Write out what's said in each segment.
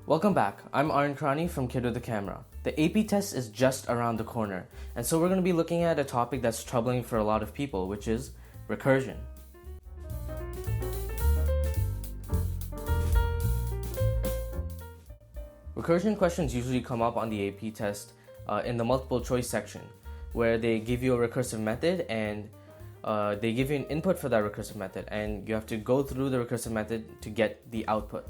Welcome back. I'm Aryan Karani from Kid with the Camera. The AP test is just around the corner, and so we're going to be looking at a topic that's troubling for a lot of people, which is recursion. Recursion questions usually come up on the AP test in the multiple choice section, where they give you a recursive method and they give you an input for that recursive method, and you have to go through the recursive method to get the output.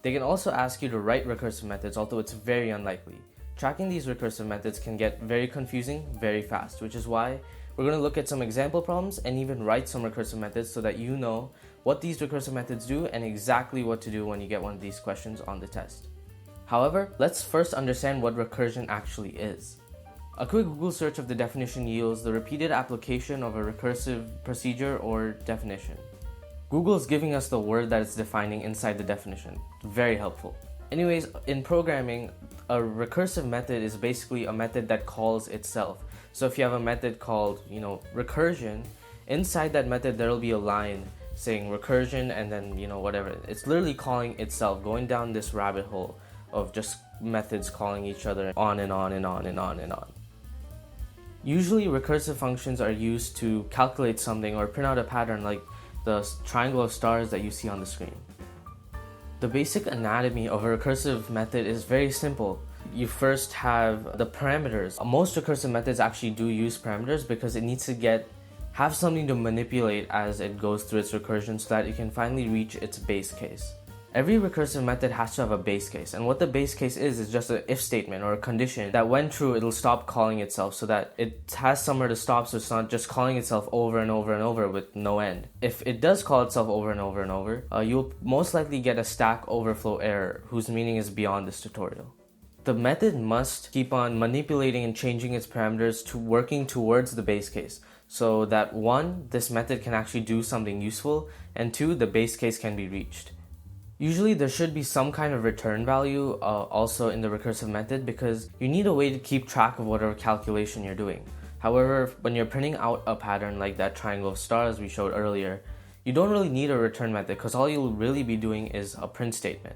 They can also ask you to write recursive methods, although it's very unlikely. Tracking these recursive methods can get very confusing very fast, which is why we're going to look at some example problems and even write some recursive methods so that you know what these recursive methods do and exactly what to do when you get one of these questions on the test. However, let's first understand what recursion actually is. A quick Google search of the definition yields the repeated application of a recursive procedure or definition. Google is giving us the word that it's defining inside the definition. Very helpful. Anyways, in programming, a recursive method is basically a method that calls itself. So if you have a method called, recursion, inside that method there will be a line saying recursion and then, whatever. It's literally calling itself, going down this rabbit hole of just methods calling each other on and on and on and on and on. Usually recursive functions are used to calculate something or print out a pattern like the triangle of stars that you see on the screen. The basic anatomy of a recursive method is very simple. You first have the parameters. Most recursive methods actually do use parameters because it needs to have something to manipulate as it goes through its recursion so that it can finally reach its base case. Every recursive method has to have a base case, and what the base case is just an if statement or a condition that when true it'll stop calling itself so that it has somewhere to stop, so it's not just calling itself over and over and over with no end. If it does call itself over and over and over, you'll most likely get a Stack Overflow error whose meaning is beyond this tutorial. The method must keep on manipulating and changing its parameters to working towards the base case so that 1, this method can actually do something useful, and 2, the base case can be reached. Usually there should be some kind of return value also in the recursive method because you need a way to keep track of whatever calculation you're doing. However, when you're printing out a pattern like that triangle of stars we showed earlier, you don't really need a return method because all you'll really be doing is a print statement.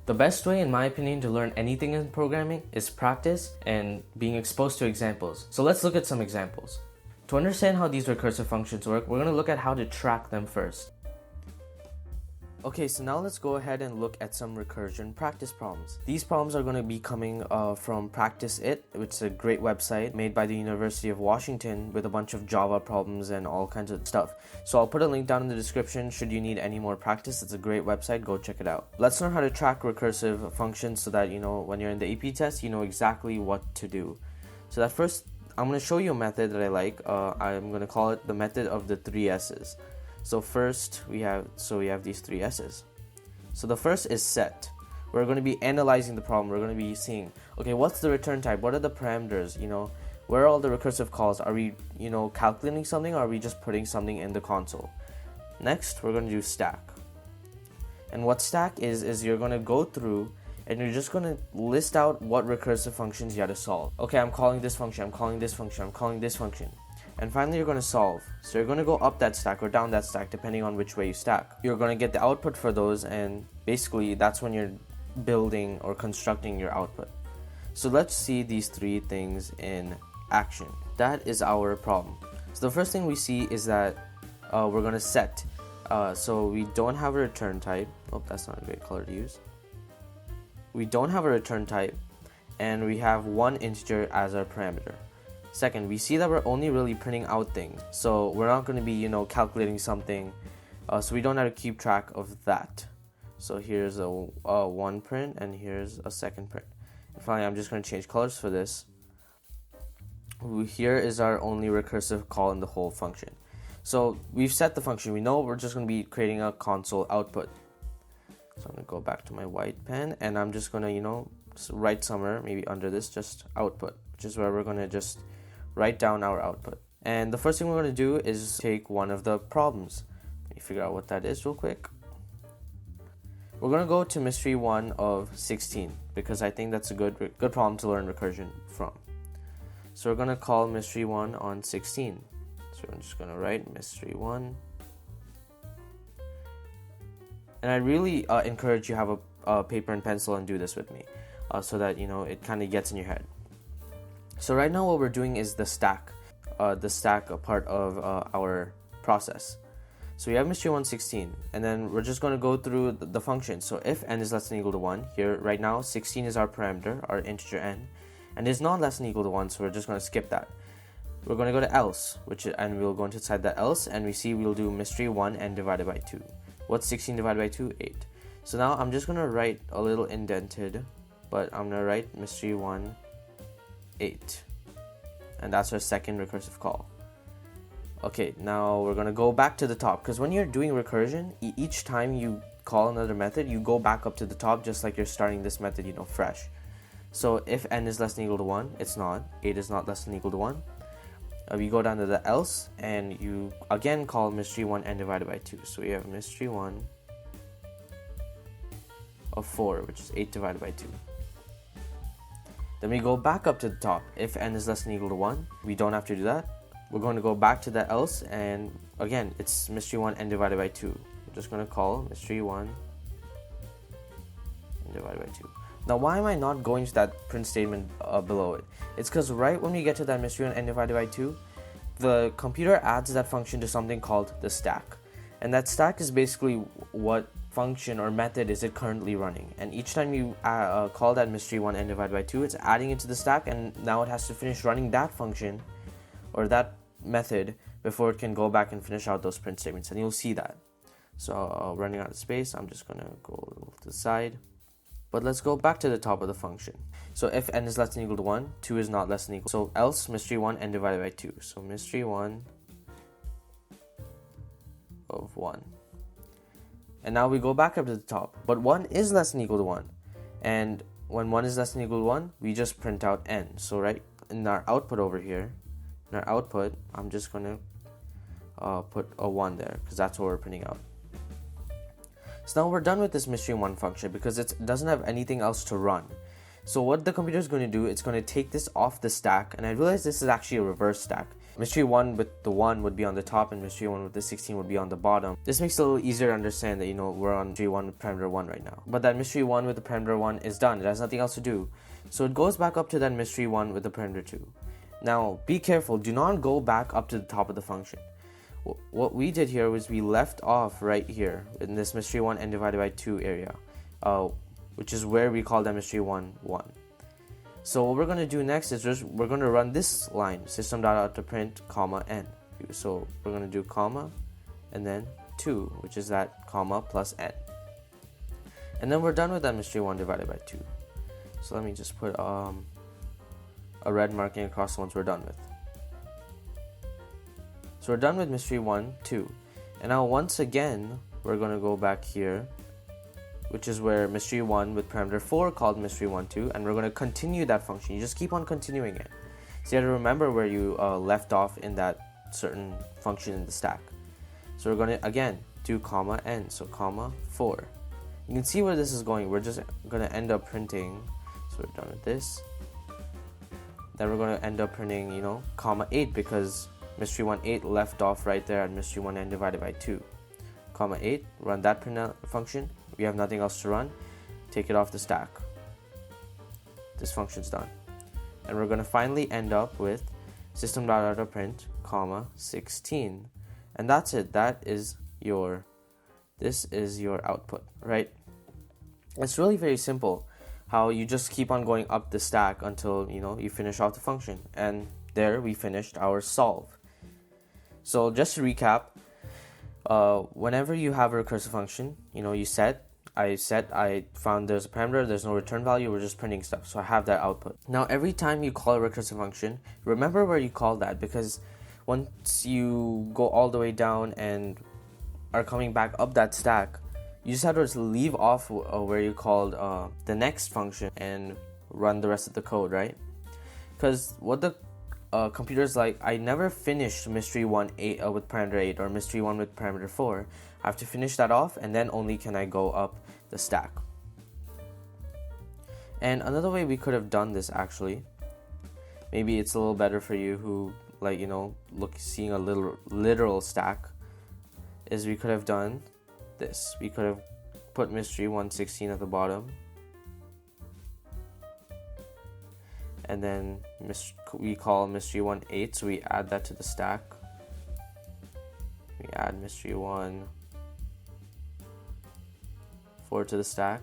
The best way, in my opinion, to learn anything in programming is practice and being exposed to examples. So let's look at some examples. To understand how these recursive functions work, we're going to look at how to track them first. Okay, so now let's go ahead and look at some recursion practice problems. These problems are going to be coming from Practice It, which is a great website made by the University of Washington with a bunch of Java problems and all kinds of stuff. So I'll put a link down in the description should you need any more practice. It's a great website, go check it out. Let's learn how to track recursive functions so that when you're in the AP test, you know exactly what to do. So that first, I'm going to show you a method that I like. I'm going to call it the method of the 3 S's. So first we have these 3 S's. So the first is set. We're going to be analyzing the problem. We're going to be seeing, okay, what's the return type? What are the parameters? Where are all the recursive calls? Are we, calculating something, or are we just putting something in the console? Next, we're going to do stack. And what stack is you're going to go through and you're just going to list out what recursive functions you have to solve. Okay, I'm calling this function, I'm calling this function, I'm calling this function. And finally, you're going to solve. So you're going to go up that stack or down that stack depending on which way you stack. You're going to get the output for those, and basically that's when you're building or constructing your output. So let's see these 3 things in action. That is our problem. So the first thing we see is that we're going to set. So we don't have a return type. Oh, that's not a great color to use. We don't have a return type, and we have 1 integer as our parameter. Second, we see that we're only really printing out things, so we're not going to be, calculating something, so we don't have to keep track of that. So here's a 1 print, and here's a second print. And finally, I'm just going to change colors for this. Here is our only recursive call in the whole function. So we've set the function. We know we're just going to be creating a console output. So I'm going to go back to my white pen, and I'm just going to, write somewhere, maybe under this, just output, which is where we're going to just write down our output. And the first thing we're going to do is take one of the problems. Let me figure out what that is real quick. We're going to go to mystery 1 of 16 because I think that's a good problem to learn recursion from. So we're going to call mystery 1 on 16. So I'm just going to write mystery 1. And I really encourage you have paper and pencil and do this with me, so that it kind of gets in your head. So right now what we're doing is the stack part of our process. So we have mystery 116, and then we're just going to go through the function. So if n is less than or equal to 1, here right now 16 is our parameter, our integer n, and is not less than or equal to 1, so we're just going to skip that. We're going to go to else, and we'll go inside the else, and we see we'll do mystery 1 n divided by 2. What's 16 divided by 2? 8. So now I'm just going to write a little indented, but I'm going to write mystery 1 8, and that's our second recursive call. Okay, now we're going to go back to the top, because when you're doing recursion, each time you call another method, you go back up to the top just like you're starting this method, fresh. So if n is less than or equal to 1, it's not. 8 is not less than or equal to 1. We go down to the else, and you again call mystery 1 n divided by 2. So we have mystery 1 of 4, which is 8 divided by 2. Then we go back up to the top. If n is less than or equal to 1, we don't have to do that. We're going to go back to the else, and again, it's mystery 1 n divided by 2. We're just going to call mystery 1 n divided by 2. Now, why am I not going to that print statement below it? It's because right when we get to that mystery 1 n divided by 2, the computer adds that function to something called the stack. And that stack is basically what function or method is it currently running. And each time you call that mystery 1 n divided by 2, it's adding it to the stack, and now it has to finish running that function or that method before it can go back and finish out those print statements, and you'll see that. So running out of space, I'm just gonna go a little to the side, but let's go back to the top of the function. So if n is less than or equal to 1, 2 is not less than or equal. So else mystery 1 n divided by 2. So mystery 1 of 1. And now we go back up to the top, but 1 is less than or equal to 1, and when 1 is less than or equal to 1, we just print out n. So right in our output over here, in our output, I'm just going to put a 1 there, because that's what we're printing out. So now we're done with this mystery 1 function, because it doesn't have anything else to run. So what the computer is going to do, it's going to take this off the stack, and I realize this is actually a reverse stack. Mystery 1 with the 1 would be on the top, and mystery 1 with the 16 would be on the bottom. This makes it a little easier to understand that, we're on mystery 1 with parameter 1 right now. But that mystery 1 with the parameter 1 is done. It has nothing else to do. So it goes back up to that mystery 1 with the parameter 2. Now, be careful. Do not go back up to the top of the function. What we did here was we left off right here in this mystery 1 n divided by 2 area, which is where we call that mystery 1, 1. So what we're going to do next is we're going to run this line, system.out.print, comma, n. So we're going to do comma, and then 2, which is that comma plus n. And then we're done with that mystery 1 divided by 2. So let me just put a red marking across the ones we're done with. So we're done with mystery 1, 2. And now once again, we're going to go back here, which is where mystery 1 with parameter 4 called mystery 1, 2, and we're going to continue that function. You just keep on continuing it. So you have to remember where you left off in that certain function in the stack. So we're going to, again, do comma n, so comma 4. You can see where this is going. We're just going to end up printing, so we're done with this. Then we're going to end up printing, comma 8, because mystery 1, 8 left off right there at mystery 1 n divided by 2. Comma 8, run that print function. We have nothing else to run. Take it off the stack. This function's done. And we're going to finally end up with system.out.print, comma 16. And that's it. This is your output, right? It's really very simple how you just keep on going up the stack until, you finish off the function. And there we finished our solve. So just to recap, whenever you have a recursive function, I found there's a parameter, there's no return value, we're just printing stuff. So I have that output. Now every time you call a recursive function, remember where you call that, because once you go all the way down and are coming back up that stack, you just have to leave off where you called the next function and run the rest of the code, right? Because what the computer's like, I never finished mystery 1 8 with parameter 8 or mystery 1 with parameter 4. I have to finish that off, and then only can I go up the stack. And another way we could have done this, actually, maybe it's a little better for you who seeing a little literal stack, is we could have done this. We could have put mystery 116 at the bottom. And then we call mystery 18, so we add that to the stack. We add mystery 14 to the stack.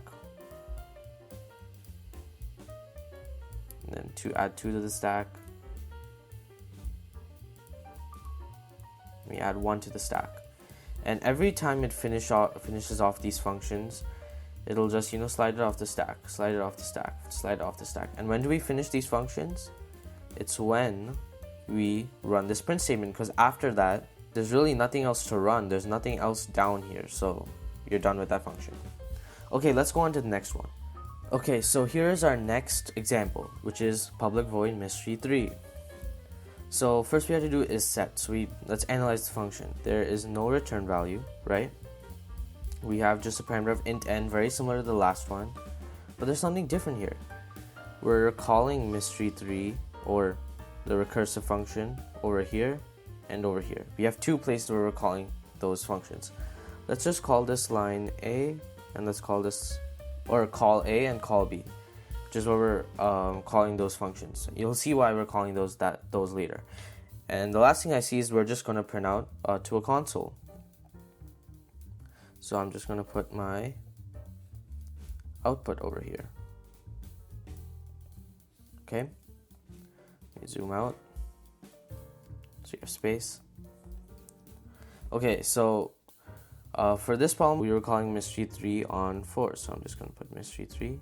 And then add 2 to the stack. We add 1 to the stack. And every time it finishes off these functions, it'll just, slide it off the stack, slide it off the stack, slide it off the stack. And when do we finish these functions? It's when we run this print statement, because after that, there's really nothing else to run. There's nothing else down here, so you're done with that function. Okay, let's go on to the next one. Okay, so here's our next example, which is public void mystery 3. So first we have to do is set. So let's analyze the function. There is no return value, right? We have just a parameter of int n, very similar to the last one, but there's something different here. We're calling mystery 3 or the recursive function over here and over here. We have 2 places where we're calling those functions. Let's just call this line A, and let's call this, or call A and call B, which is where we're calling those functions. You'll see why we're calling those later. And the last thing I see is we're just going to print out to a console. So I'm just going to put my output over here. Okay. Let me zoom out so you have space. Okay, so for this problem, we were calling mystery 3 on 4. So I'm just going to put mystery 3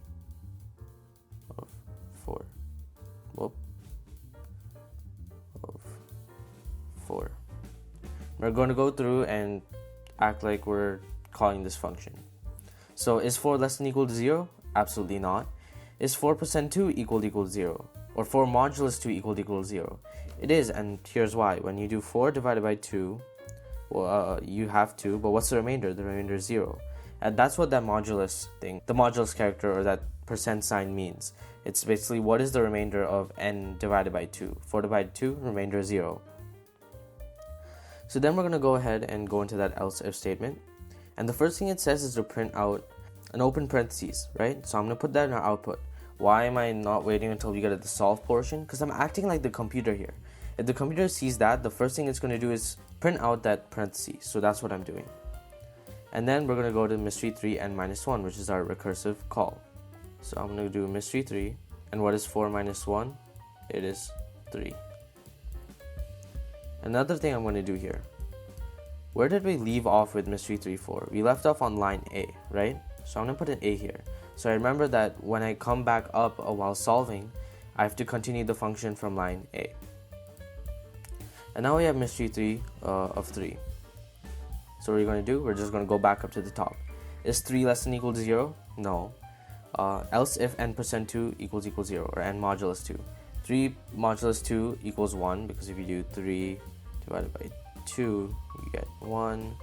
of 4. Whoop. Of 4. We're going to go through and act like we're calling this function. So is 4 less than equal to 0? Absolutely not. Is 4% 2 equal to 0? Or 4 modulus 2 equal to 0? It is, and here's why. When you do 4 divided by 2, well, you have 2, but what's the remainder? The remainder is 0. And that's what that modulus thing, the modulus character or that percent sign means. It's basically what is the remainder of n divided by 2. 4 divided by 2, remainder 0. So then we're going to go ahead and go into that else if statement. And the first thing it says is to print out an open parentheses, right? So I'm going to put that in our output. Why am I not waiting until we get to the solve portion? Because I'm acting like the computer here. If the computer sees that, the first thing it's going to do is print out that parentheses. So that's what I'm doing. And then we're going to go to mystery 3 n minus 1, which is our recursive call. So I'm going to do mystery 3. And what is 4 minus 1? It is 3. Another thing I'm going to do here. Where did we leave off with mystery 3 4? We left off on line A, right? So I'm going to put an A here. So I remember that when I come back up while solving, I have to continue the function from line A. And now we have mystery 3 of 3. So what are you going to do? We're just going to go back up to the top. Is 3 less than equal to 0? No. Else if n% 2 equals 0, or n modulus 2. 3 modulus 2 equals 1, because if you do 3 divided by 2, you get 1,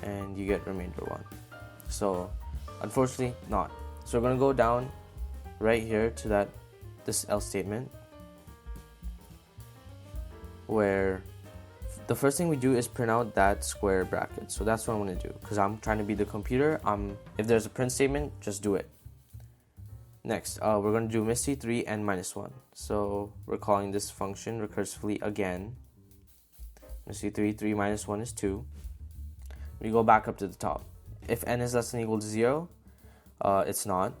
and you get remainder 1. So unfortunately not. So we're going to go down right here to this else statement, where the first thing we do is print out that square bracket. So that's what I'm going to do, because I'm trying to be the computer. If there's a print statement, just do it. Next, we're going to do mystery 3 n minus 1. So we're calling this function recursively again. Mystery 3 minus 1 is 2. We go back up to the top. If n is less than or equal to 0, it's not.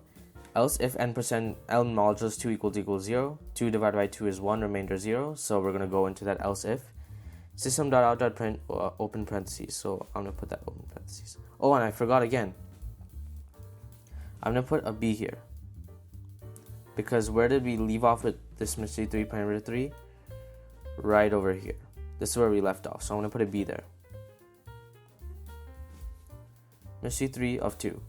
Else if n modulus 2 equals 0, 2 divided by 2 is 1, remainder 0. So we're going to go into that else if. System.out.print open parentheses. So I'm going to put that open parentheses. Oh, and I forgot again. I'm going to put a B here. Because where did we leave off with this mystery 3 parameter 3? Right over here. This is where we left off. So I'm going to put a B there. Mystery 3 of 2.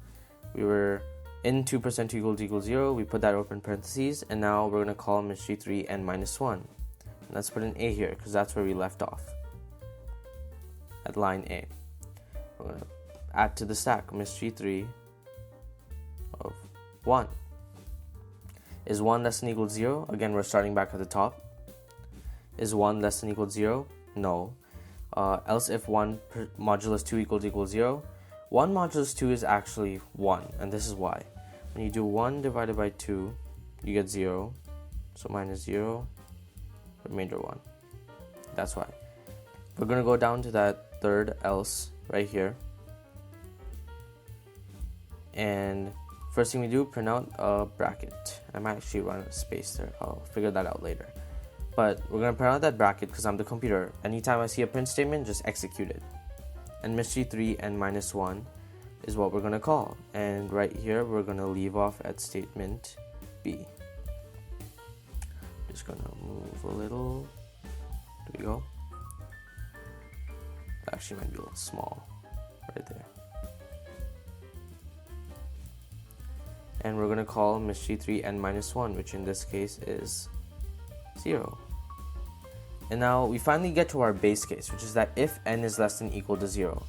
We were in 2% 2 equals 0. We put that open parentheses. And now we're going to call mystery 3 n minus 1. And let's put an A here, because that's where we left off. At line A. We're going to add to the stack mystery 3 of 1. Is 1 less than or equal to 0? Again, we're starting back at the top. Is 1 less than or equal to 0? No. Else if 1 modulus 2 equals 0, 1 modulus 2 is actually 1, and this is why. When you do 1 divided by 2, you get 0, so minus 0, remainder 1. That's why. We're going to go down to that third else right here. And first thing we do, print out a bracket. I might actually run a space there. I'll figure that out later. But we're going to print out that bracket because I'm the computer. Anytime I see a print statement, just execute it. And mystery 3 and minus 1 is what we're going to call. And right here, we're going to leave off at statement B. Just going to move a little. There we go. Actually might be a little small right there. And we're going to call mystery 3 n minus 1, which in this case is 0. And now we finally get to our base case, which is that if n is less than equal to 0.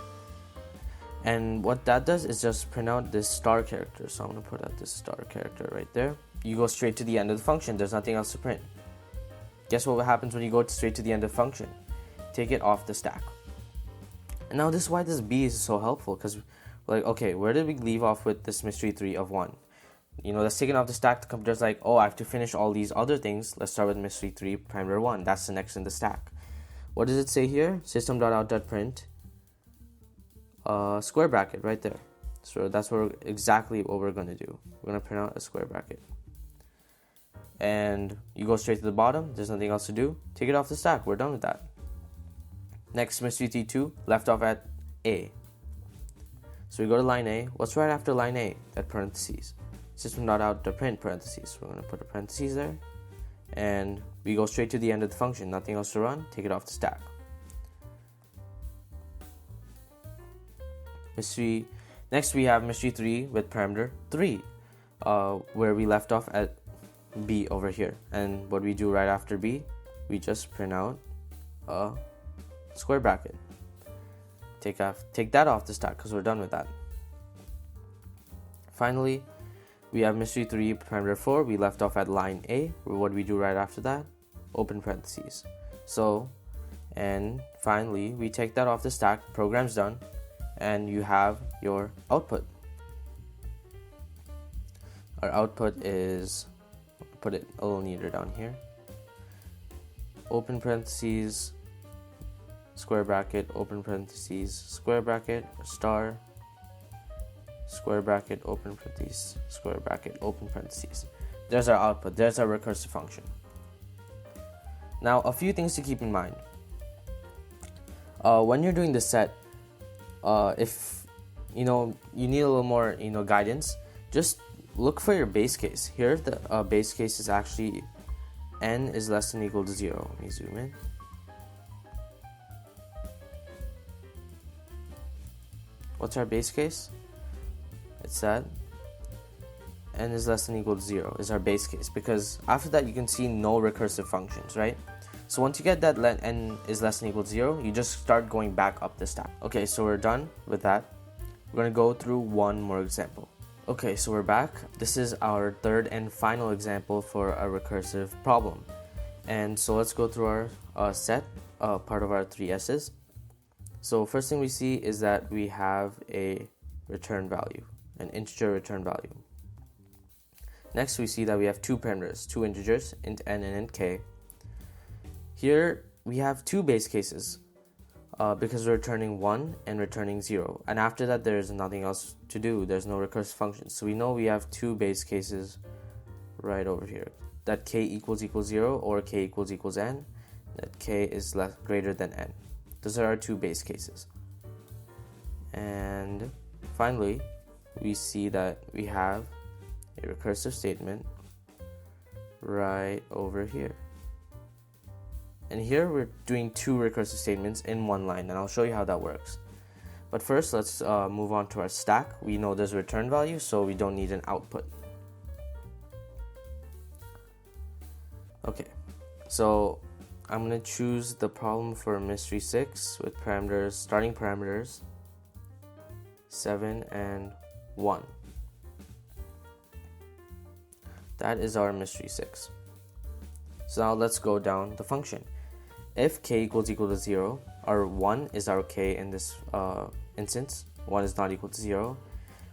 And what that does is just print out this star character. So I'm going to put out this star character right there. You go straight to the end of the function. There's nothing else to print. Guess what happens when you go straight to the end of the function? Take it off the stack. And now this is why this B is so helpful, because we're like, okay, where did we leave off with this mystery 3 of 1? You know, let's take it off the stack. The computer's like, oh, I have to finish all these other things. Let's start with mystery 3 parameter 1. That's the next in the stack. What does it say here? System.out.print square bracket right there. So that's exactly what we're going to do. We're going to print out a square bracket. And you go straight to the bottom. There's nothing else to do. Take it off the stack. We're done with that. Next, mystery 2 left off at A. So we go to line A. What's right after line A? That parentheses. System.out.print parentheses. We're going to put a parentheses there. And we go straight to the end of the function. Nothing else to run. Take it off the stack. Next, we have mystery 3 with parameter 3, where we left off at B over here. And what we do right after B, we just print out a square bracket. Take that off the stack because we're done with that. Finally, we have mystery 3 parameter 4. We left off at line A. What do we do right after that? Open parentheses. So, and finally, we take that off the stack. Program's done, and you have your output. Our output is, put it a little neater down here. Open parentheses, square bracket, open parentheses, square bracket, star, square bracket, open parentheses, square bracket, open parentheses. There's our output. There's our recursive function. Now, a few things to keep in mind. When you're doing the set, if you need a little more guidance, just look for your base case. Here, the base case is actually n is less than or equal to 0. Let me zoom in. What's our base case? It's that n is less than or equal to 0 is our base case, because after that you can see no recursive functions, right? So once you get that n is less than or equal to 0, you just start going back up the stack. Okay, so we're done with that. We're going to go through one more example. Okay, so we're back. This is our third and final example for a recursive problem. And so let's go through our set, part of our 3 S's. So first thing we see is that we have a return value, an integer return value. Next, we see that we have two parameters, two integers, int n and int k. Here, we have two base cases because we're returning 1 and returning 0. And after that, there's nothing else to do. There's no recursive function. So we know we have two base cases right over here. That k equals 0 or k equals n. That k is greater than n. Those are our two base cases. And finally, we see that we have a recursive statement right over here. And here we're doing two recursive statements in one line, and I'll show you how that works. But first, let's move on to our stack. We know there's a return value, so we don't need an output. Okay, so I'm going to choose the problem for mystery 6 with parameters, starting parameters 7 and 1. That is our mystery 6. So now let's go down the function. If k equals to 0, our 1 is our k in this instance, 1 is not equal to 0,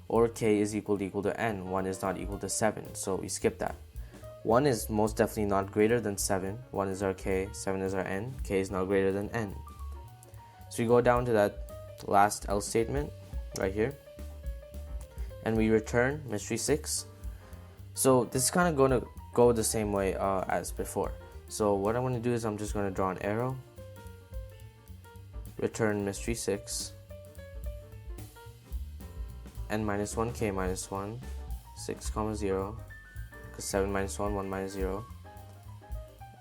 or k is equal to n, 1 is not equal to 7, so we skip that. 1 is most definitely not greater than 7, 1 is our k, 7 is our n, k is not greater than n. So we go down to that last else statement right here, and we return mystery 6. So this is kind of going to go the same way as before. So what I'm going to do is I'm just going to draw an arrow, return mystery 6, n minus 1, k minus 1, 6 comma 0, because 7 minus 1, 1 minus 0,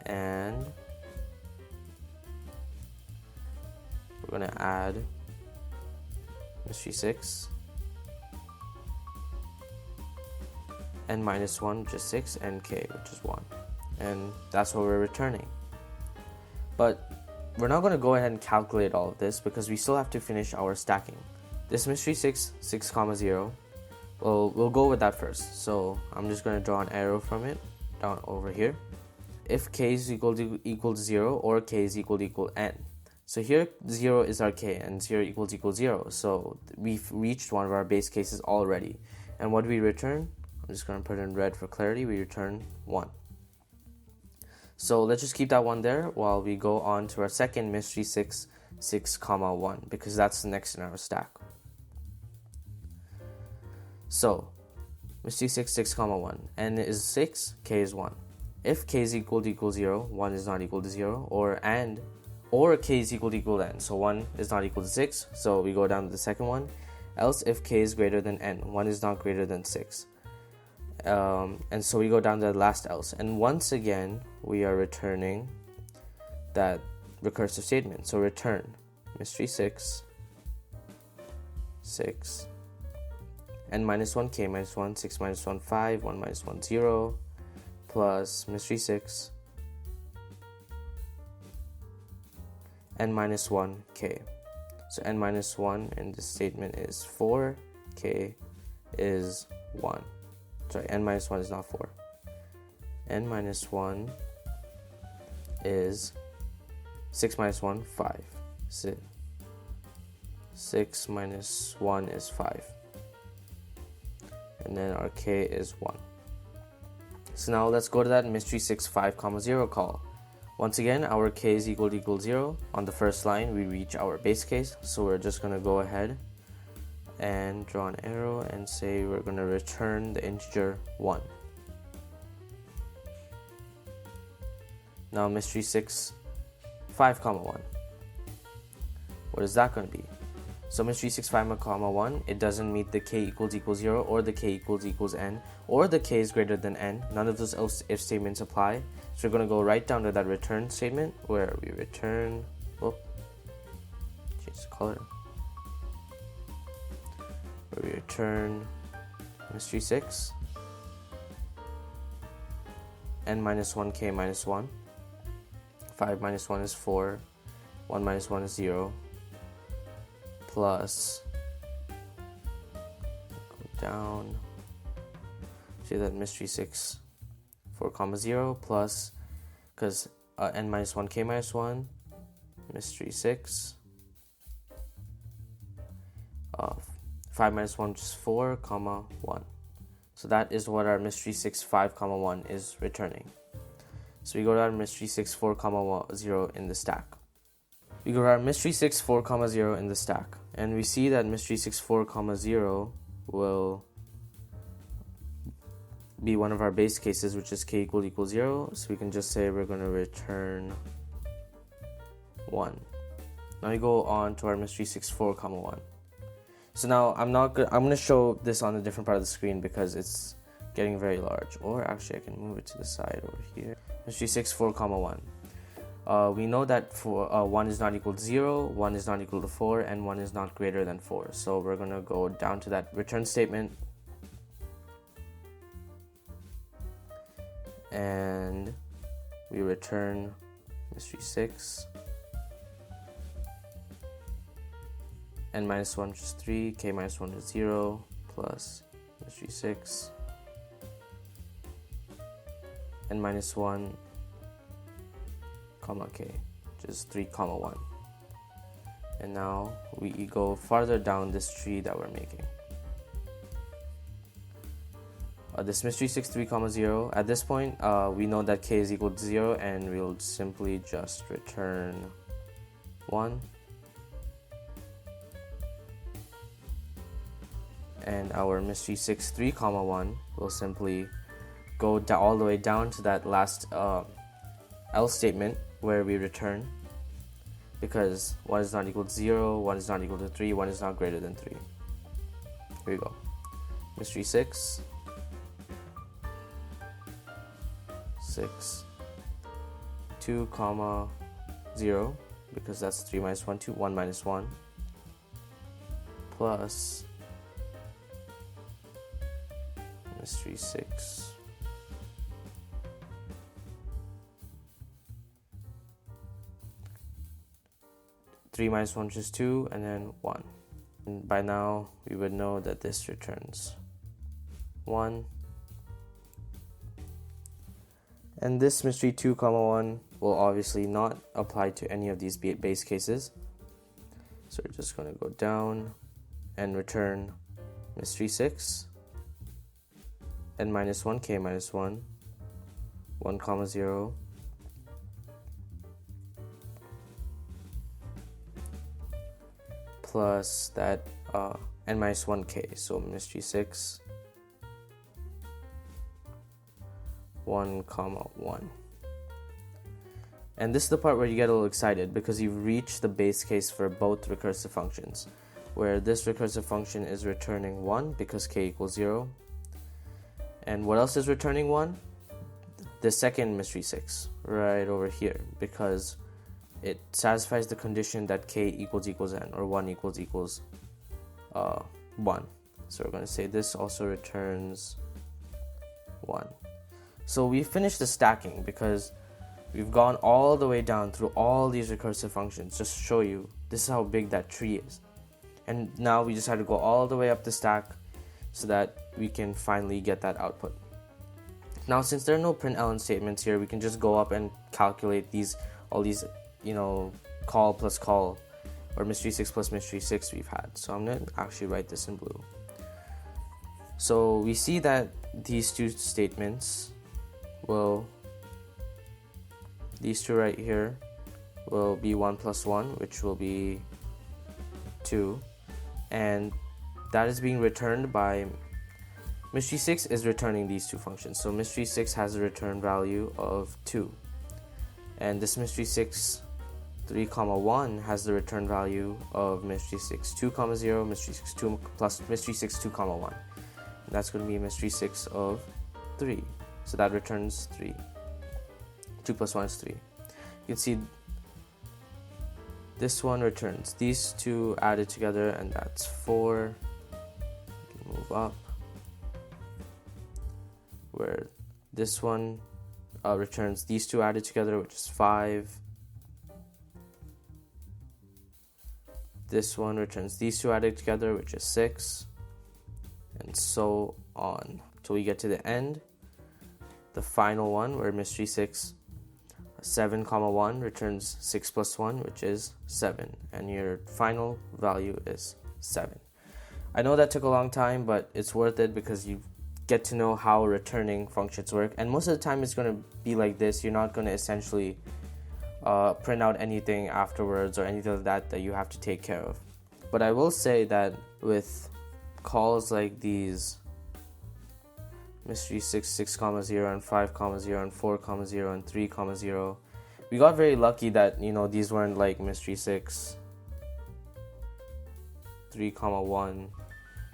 and we're going to add mystery 6, n minus 1, which is 6, and k, which is 1. And that's what we're returning. But we're not going to go ahead and calculate all of this because we still have to finish our stacking. This mystery 6, 6 comma 0, we'll go with that first. So I'm just going to draw an arrow from it down over here. If k is equal to 0, or k is equal to n. So here 0 is our k and 0 equals 0. So we've reached one of our base cases already. And what do we return? I'm just going to put it in red for clarity. We return 1. So let's just keep that 1 there while we go on to our second mystery 6, 6 comma 1, because that's the next in our stack. So mystery 6, 6 comma 1, n is 6, k is 1. If k is equal to 0, 1 is not equal to 0, or k is equal to n. So 1 is not equal to 6, so we go down to the second one. Else if k is greater than n, 1 is not greater than 6. And so we go down to the last else, and once again we are returning that recursive statement. So return mystery 6, 6, n minus 1, k minus 1, 6 minus 1, 5, 1 minus 1, 0, plus mystery 6, n minus 1, k. So n minus 1 in this statement is 4, k is 1. Sorry, n minus 1 is not 4. N minus 1 is 6 minus 1, 5. 6 minus 1 is 5. And then our k is 1. So now let's go to that mystery 6, 5 comma 0 call. Once again, our k is equal to 0. On the first line, we reach our base case. So we're just going to go ahead and draw an arrow and say we're going to return the integer 1. Now mystery 6, 5 comma 1. What is that going to be? So mystery 6, 5 comma 1, it doesn't meet the k equals 0, or the k equals n, or the k is greater than n. None of those else if statements apply. So we're going to go right down to that return statement where we return, change the color, where we return mystery 6, n minus 1, k minus 1, 5 minus 1 is 4, 1 minus 1 is 0, plus, go down, see that mystery 6, 4 comma 0, plus, because n minus 1, k minus 1, mystery 6, 5 minus 1 is 4 comma 1. So that is what our mystery 6, 5 comma 1 is returning. So we go to our mystery 6, 4 comma 0 in the stack. We go to our mystery 6, 4 comma 0 in the stack, and we see that mystery 6, 4 comma 0 will be one of our base cases, which is k equals 0. So we can just say we're going to return 1. Now we go on to our mystery 6, 4 comma 1. So now I'm going to show this on a different part of the screen because it's getting very large. Or actually I can move it to the side over here. Mystery 6, 4 comma 1. We know that for 1 is not equal to 0, 1 is not equal to 4, and 1 is not greater than 4. So we're going to go down to that return statement, and we return mystery 6, n minus 1 is 3, k minus 1 is 0, plus mystery 6, n minus 1, comma k, which is 3 comma 1. And now we go farther down this tree that we're making. This mystery 6 3 comma 0. At this point, we know that k is equal to 0, and we'll simply just return 1. And our mystery 6 3 comma 1 will simply go all the way down to that last else statement where we return, because 1 is not equal to 0, 1 is not equal to 3, 1 is not greater than 3. Here we go. Mystery 6 2 comma 0, because that's 3 minus 1 2, 1 minus 1, plus mystery 6 3 minus 1 is 2, and then 1. And by now we would know that this returns 1. And this mystery 2 comma 1 will obviously not apply to any of these base cases. So we're just going to go down and return mystery 6 n minus 1 k minus 1 1 comma 0 plus that n minus 1 k. So mystery 6 1 comma 1. And this is the part where you get a little excited, because you've reached the base case for both recursive functions, where this recursive function is returning 1 because k equals 0. And what else is returning 1? The second mystery 6 right over here, because it satisfies the condition that k equals n, or 1 equals 1. So we're going to say this also returns 1. So we finished the stacking, because we've gone all the way down through all these recursive functions just to show you this is how big that tree is. And now we just have to go all the way up the stack so that we can finally get that output. Now, since there are no println statements here, we can just go up and calculate all these call plus call, or mystery 6 plus mystery 6 we've had. So I'm going to actually write this in blue. So we see that these two statements these two right here will be 1 plus 1, which will be 2, and that is being returned by mystery 6 is returning these two functions. So mystery 6 has a return value of 2, and this mystery 6 3 comma 1 has the return value of mystery 6 2 comma 0, mystery 6 2 plus mystery 6 2 comma 1, and that's going to be mystery 6 of 3. So that returns 3. 2 plus 1 is 3. You can see this one returns these two added together, and that's 4. Move up, where this one returns these two added together, which is 5. This one returns these two added together, which is 6, and so on till we get to the end, the final one, where mystery 6 7 comma 1 returns 6 plus 1, which is 7, and your final value is 7. I know that took a long time, but it's worth it because you get to know how returning functions work, and most of the time it's going to be like this. You're not going to essentially print out anything afterwards or anything like that you have to take care of. But I will say that with calls like these, mystery 6 6 comma 0 and 5 comma 0 and 4 comma 0 and 3 comma 0, we got very lucky that these weren't like mystery 6 3 comma 1,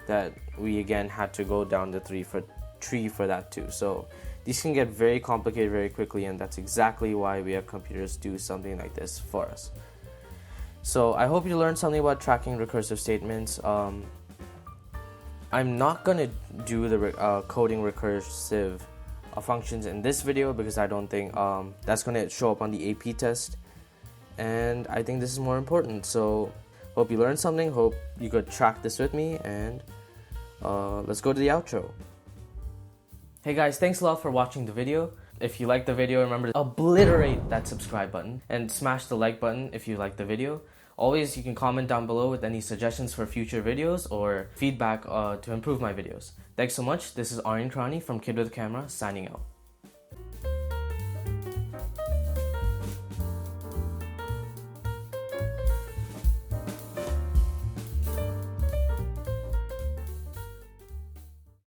that we again had to go down the tree for that too. So these can get very complicated very quickly, and that's exactly why we have computers do something like this for us. So I hope you learned something about tracking recursive statements. I'm not going to do the coding recursive functions in this video, because I don't think that's going to show up on the AP test, and I think this is more important. So hope you learned something, hope you could track this with me, and let's go to the outro. Hey guys, thanks a lot for watching the video. If you liked the video, remember to obliterate that subscribe button and smash the like button if you liked the video. Always, you can comment down below with any suggestions for future videos or feedback to improve my videos. Thanks so much. This is Aryan Karani from Kid with a Camera, signing out.